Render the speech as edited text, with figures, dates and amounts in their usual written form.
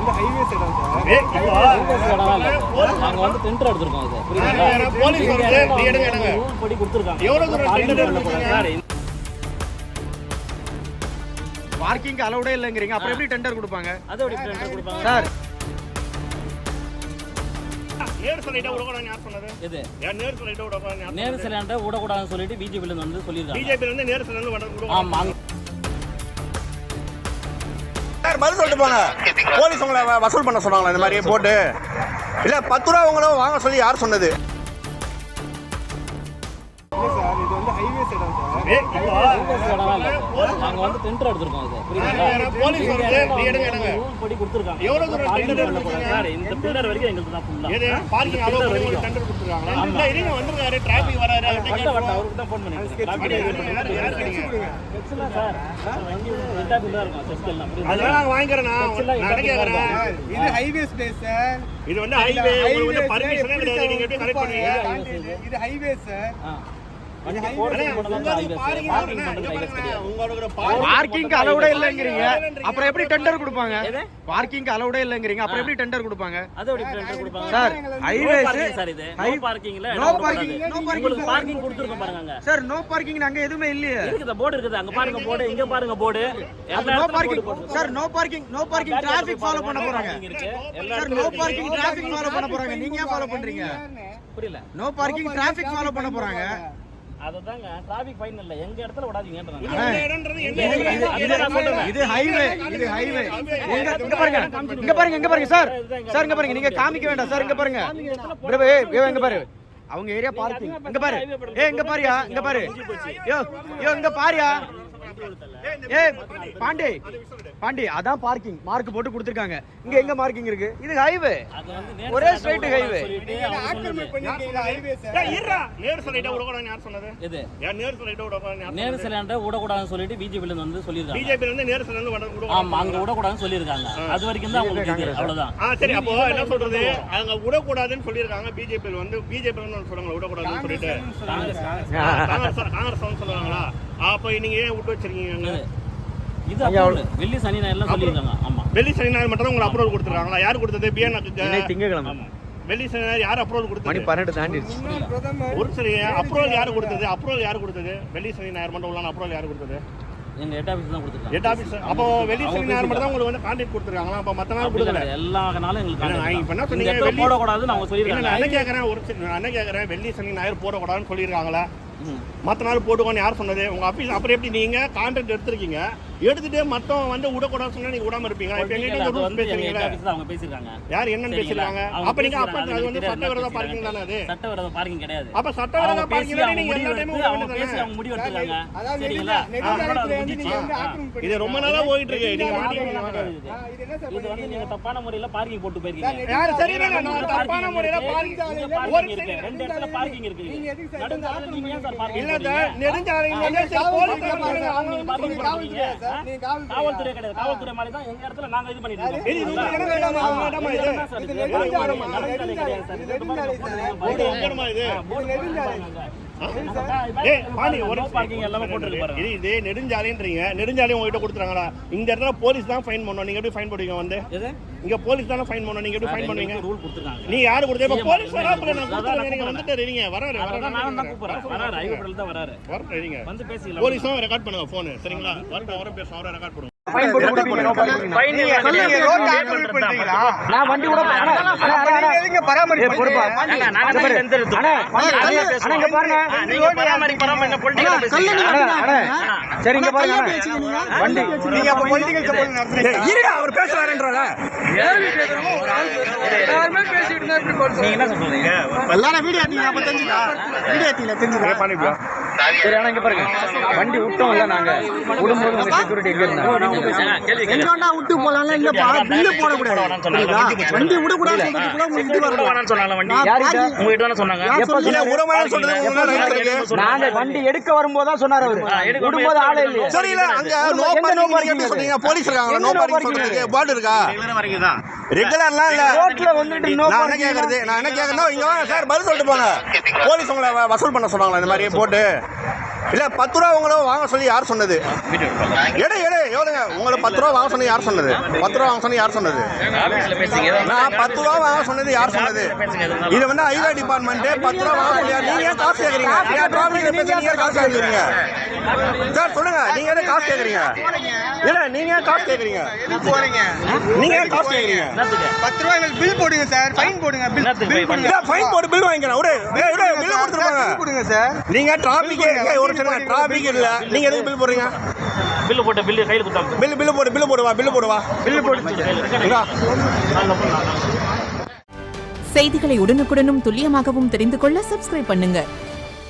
வந்து ஹைவேஸ் இடம் சார். நாங்க வந்து டெண்டர் எடுத்துருக்கோம் சார். புரியுதுங்களா? போலீஸ் வந்து நீ எடுங்க ரூல் படி கொடுத்துருக்காங்க. எவ்வளவு தூரம் டெண்டர் எடுத்துருக்கீங்க சார்? பார்க்கிங் அலௌடே இல்லைங்கிறீங்க, அப்புறம் எப்படி டெண்டர் கொடுப்பாங்க? அது எப்படி டெண்டர் கொடுப்பாங்க சார்? நேரு சிலைட்ட விடக்கூடாதுன்னு யார் சொன்னது? எது நேரு சிலைட்ட விடக்கூடாதுன்னு யார் நேரு சிலையாண்ட விடக்கூடாதுன்னு சொல்லிட்டு பிஜேபில வந்து சொல்லியிருக்காங்க. பிஜேபி வந்து நேரு சிலைன்னு விடக்கூடாது. ஆமா. சார் பதில் சொல்லிட்டு போங்க. போலீஸ் உங்களை வசூல் பண்ண சொன்னாங்களா இந்த மாதிரி போட்டு? இல்ல 10 ரூபா உங்களை வாங்க சொல்லி யார் சொன்னது? இல்ல சார், இது வந்து ஹைவேஸ் இடம் சார். நாங்க வந்து டெண்டர் எடுத்துருக்கோம் சார். புரியுதுங்களா? போலீஸ் வந்து நீ எடுங்க ரூல் படி கொடுத்துருக்காங்க. எவ்வளவு தூரம் டெண்டர் எடுத்துருக்கீங்க சார்? இந்த பில்லர் வரைக்கும் எங்களுக்கு தான் ஃபுல்லா. எது பார்க்கிங் அலோ பண்ணி ஒரு டெண்டர் கொடுத்துருக்காங்களா? இல்ல இருங்க வந்திருக்காரு, டிராஃபிக் வராரு, அவருக்கு தான் ஃபோன் பண்ணிருக்கேன். சார் வண்டி ரெண்டா பில்லா இருக்கும் செஸ்ட் எல்லாம். அதெல்லாம் நான் வாங்கிக்கிறேன். நான் கேக்குறேன். இது ஹைவேஸ் பிளேஸ் சார். இது வந்து ஹைவே, உங்களுக்கு வந்து பர்மிஷனே கிடையாது. நீங்க எப்படி கரெக்ட் பண்ணுவீங்க? இது ஹைவேஸ் சார். பார்க்கிங் அலௌடே இல்லைங்கிறீங்க, அப்புறம் எப்படி டெண்டர் கொடுப்பாங்க? பார்க்கிங் அலௌடே இல்லைங்கிறீங்க, அப்புறம் எப்படி டெண்டர் கொடுப்பாங்க? அது எப்படி டெண்டர் கொடுப்பாங்க சார்? ஹைவேஸ் சார், இது நோ பார்க்கிங்ல நோ பார்க்கிங், உங்களுக்கு பார்க்கிங் கொடுத்துருக்கோம் பாருங்க சார். நோ பார்க்கிங் அங்க எதுவுமே இல்லையே. இருக்குது, போர்டு இருக்குது. அங்க பாருங்க போர்டு, இங்க பாருங்க board. No parking sir. No parking, no parking traffic follow பண்ண போறாங்க sir. No parking traffic follow பண்ண போறாங்க. நீங்க ஏன் ஃபாலோ பண்றீங்க? புரியல. நோ பார்க்கிங் டிராஃபிக் ஃபாலோ பண்ண போறாங்க. அததாங்க டிராஃபிக் ஃபைன் இல்ல, எங்க இடத்துல விடாதீங்கன்றாங்க. இது ஹைவே, இது ஹைவே. இங்க பாருங்க, இங்க பாருங்க, இங்க பாருங்க சார். சார் இங்க பாருங்க, நீங்க காமிக்க வேண்டாம் சார். இங்க பாருங்க பிரபு, இங்க பாரு, அவங்க ஏரியா பார்க்கிங். இங்க பாரு, இங்க பாரியா, இங்க பாரு, இங்க பாரியா. பாண்டி, பாண்டி, அதான் பார்க்கிங் மார்க் போட்டு கொடுத்துருக்காங்க. இங்க எங்க மார்க்கிங் இருக்கு? இது ஹைவே, ஒரே ஸ்ட்ரைட் ஹைவே. நேரு சிலையாண்ட விடக்கூடாதுன்னு சொல்லிட்டு பிஜேபில வந்து சொல்லியிருக்காங்க. ஆமா, அங்க விடக்கூடாதுன்னு சொல்லியிருக்காங்க. அது வரைக்கும் தான் உங்களுக்கு அவ்வளவுதான். சரி, அப்போ என்ன சொல்றது? அங்க விடக்கூடாதுன்னு சொல்லியிருக்காங்க. பிஜேபி வந்து சொல்றாங்க விடக்கூடாதுன்னு சொல்லிட்டு. காங்கிரஸ் சொல்லுவாங்களா? அப்ப நீங்க ஏன் விட்டு வச்சிருக்கீங்க? இது அப்ரூவல் வெள்ளி சனி ஞாயிறுலாம் சொல்லிருக்காங்க. ஆமா, வெள்ளி சனி ஞாயிறு மட்டும் உங்களுக்கு அப்ரூவல் கொடுத்துருக்காங்களா? யார் கொடுத்தது? பிஎன்க்கு திங்கக்கிழமை வெள்ளி சனி ஞாயிறு யார் அப்ரூவல் கொடுத்தது? மணி 12 தாண்டிடுச்சு. ஒரு சரி, அப்ரூவல் யார் கொடுத்தது? அப்ரூவல் யார் கொடுத்தது? வெள்ளி சனி ஞாயிறு மட்டும் உள்ள அப்ரூவல் யார் கொடுத்தது? எங்க ஹெட் ஆபீஸ் தான் கொடுத்துருக்காங்க. Head office. அப்போ வெள்ளி சனி ஞாயிறு மட்டும் தான் உங்களுக்கு வந்து கான்ட்ராக்ட் கொடுத்துருக்காங்களா? அப்ப மத்த நாள் கொடுக்கல. எல்லா நாளும் எங்களுக்கு இப்ப என்ன சொன்னீங்க? போடக்கூடாதுன்னு அவங்க சொல்லிருக்காங்க. நான் என்ன கேக்குறேன், நான் என்ன கேக்குறேன், வெள்ளி சனி ஞாயிறு போடக்கூடாதுன்னு சொல்லியிருக்காங்களா? மற்ற நாள் போட்டுக்கோன்னு யார் சொன்னது? உங்க ஆபீஸ். அப்புறம் எப்படி நீங்க கான்ட்ராக்ட் எடுத்திருக்கீங்க, எடுத்துட்டு மத்தவங்க வந்து விடக்கூடாது சொன்னா நீங்க விடாம இருப்பீங்க? இப்ப எங்க ரூல்ஸ் பேசுறீங்க? அவங்க பேசிருக்காங்க. யார் என்னன்னு பேசிருக்காங்க? அப்ப நீங்க அப்ப அது வந்து சட்டவிரோத பார்க்கிங் தானே? அது சட்டவிரோத பார்க்கிங் கிடையாது. அப்ப சட்டவிரோத பார்க்கிங் நீங்க எல்லா டைமும் அவங்க பேசி அவங்க முடிவு எடுத்துறாங்க. சரிங்களா? இது ரொம்ப நாளா போயிட்டு இருக்கு. நீங்க மாட்டீங்க. இது வந்து நீங்க தப்பான முறையில பார்க்கிங் போட்டு போயிருக்கீங்க. யார் சரியில்லை? நான் தப்பான முறையில பார்க்கிங் ஒரு இருக்கு, ரெண்டு இடத்துல பார்க்கிங் இருக்கு. நடுஞ்சாலையில நீங்க ஏன் சார் பார்க்கிங்? இல்ல சார், நெடுஞ்சாலையில வந்து போலீஸ் அவங்க பார்க்கிங் பண்ணுவீங்க. காவல்துறை கிடையாது. காவல்துறை மாதிரி தான் எங்க இடத்துல நாங்க இது பண்ணிட்டு இருக்கோம். இது உங்களுக்கு வேண்டாமா? வேண்டாமா? இது நடுஞ்சாலை கிடையாது சார். இது போடு எங்கமா இது? பார்க்கிங் எல்லாமே போட்டுருக்கு பாருங்க. இது நெடுஞ்சாலைன்றீங்க. நெடுஞ்சாலை உங்ககிட்ட கொடுத்துறாங்களா? இந்த இடத்துல போலீஸ் தான் ஃபைன் பண்ணுவோம். நீங்க எப்படி ஃபைன் போடுவீங்க? வந்து இங்க போலீஸ் தானே ஃபைன் பண்ணுவோம். நீங்க எப்படி ஃபைன் பண்ணுவீங்க? ரூல் கொடுத்துருக்காங்க. நீ யாரு கொடுத்தே? இப்ப போலீஸ் வரா, அப்புறம் நான் கொடுத்துறேன். நீங்க வந்துட்டு இருக்கீங்க. வராரு, நான் தான் கூப்பிடுறேன். வராரு, ஹைவேல தான் வராரு. வரீங்க, வந்து பேசிக்கலாம். போலீஸும் ரெக்கார்ட் பண்ணுங்க போன். சரிங்களா? வரட்டும், அவரே பேச, அவரே ரெக்கார்ட் பண்ணுங்க. ஃபைன் போட்டு கொடுப்பீங்க. No parking. ஃபைன் நீங்க ரோட் ஆக்கிரமிப்பு பண்றீங்களா? நான் வண்டி கூட எதுங்க பராமரிப்பு பொறுப்பா? நாங்க தான் டெண்டர் எடுத்தோம். அண்ணா இங்க பாருங்க, நீங்க பராமரிப்பு என்ன பொலிட்டிக்கல் சரி இங்க பாருங்க வண்டி. நீங்க அப்ப பொலிட்டிக்கல் சப்போர்ட் நடத்துறீங்க. இருங்க, அவர் பேசுறாருன்றல எல்லாரும் பேசிட்டு இருந்தா இப்படி போடுங்க. நீங்க என்ன சொல்றீங்க? எல்லாரும் வீடியோ எடுத்தீங்க. அப்ப தெரிஞ்சுதா? வீடியோ எடுத்தீங்க, தெரிஞ்சுதா? பண்ணிப்பா. சரி, ஆனா இங்க பாருங்க, வண்டி விட்டோம் இல்ல, நாங்க விடும்போது உங்க செக்யூரிட்டி எங்க இருந்தாங்க? எங்கோண்டா விட்டு போலாம்ல, இல்ல பில்லு போட கூடாது. வண்டி விட கூடாது சொல்றதுக்குள்ள உங்களுக்கு இது வரணும் சொன்னாங்க. வண்டி யாருங்க? உங்க கிட்ட தான சொன்னாங்க. எப்ப இல்ல உடமான்னு சொல்றது? நாங்க வண்டி எடுக்க வரும்போது தான் சொன்னாரு அவரு. விடும்போது ஆளே இல்ல. சரி, இல்ல அங்க நோ பார்க்கிங் எப்படி சொன்னீங்க? போலீஸ் இருக்காங்க. நோ பார்க்கிங் சொல்றதுக்கு போர்டு இருக்கா? ரெகுலர் வரைக்கும் தான். ரெகுலர்லாம் இல்ல. ரோட்ல வந்துட்டு நோ பார்க்கிங். நான் என்ன கேக்குறேன்னா, இங்க வாங்க சார், பதில் சொல்லிட்டு போங்க. போலீஸ் உங்களை வசூல் பண்ண சொன்னாங்களா இந்த மாதிரி போட்டு? இல்ல 10 ரூபா உங்களை வாங்க சொல்லி யார் சொன்னது? எவ்வளோங்க உங்களை 10 ரூபா வாங்க சொன்னது யார் சொன்னது? 10 ரூபா வாங்க சொன்னது யார் சொன்னது? நான் 10 ரூபா வாங்க சொன்னது யார் சொன்னது? இது வந்து ஹைவே டிபார்ட்மெண்ட் 10 ரூபா வாங்க சொல்லி நீங்க ஏன் காசு கேட்குறீங்க? நீங்க காசு கேட்குறீங்க சார், சொல்லுங்க. நீங்க எதை காசு கேட்குறீங்க? இல்ல நீங்க ஏன் காசு கேட்குறீங்க? நீங்க ஏன் காசு கேட்குறீங்க? 10 ரூபாய் பில் போடுங்க சார், ஃபைன் போடுங்க. பில் போடுங்க. ஃபைன் போட்டு பில் வாங்கிக்கிறேன். பில் கொடுத்துருப்பாங்க. கொடுங்க சார். நீங்க டிராபிக் ஒரு சில டிராபிக் இல்ல, நீங்க எதுக்கு பில் போடுறீங்க? பில்லு போட்டு பில்லு கையில் கொடுத்தாங்க. பில்லு போடுவா. செய்திகளை உடனுக்குடனும் துல்லியமாகவும் தெரிந்து கொள்ள சப்ஸ்கிரைப் பண்ணுங்க.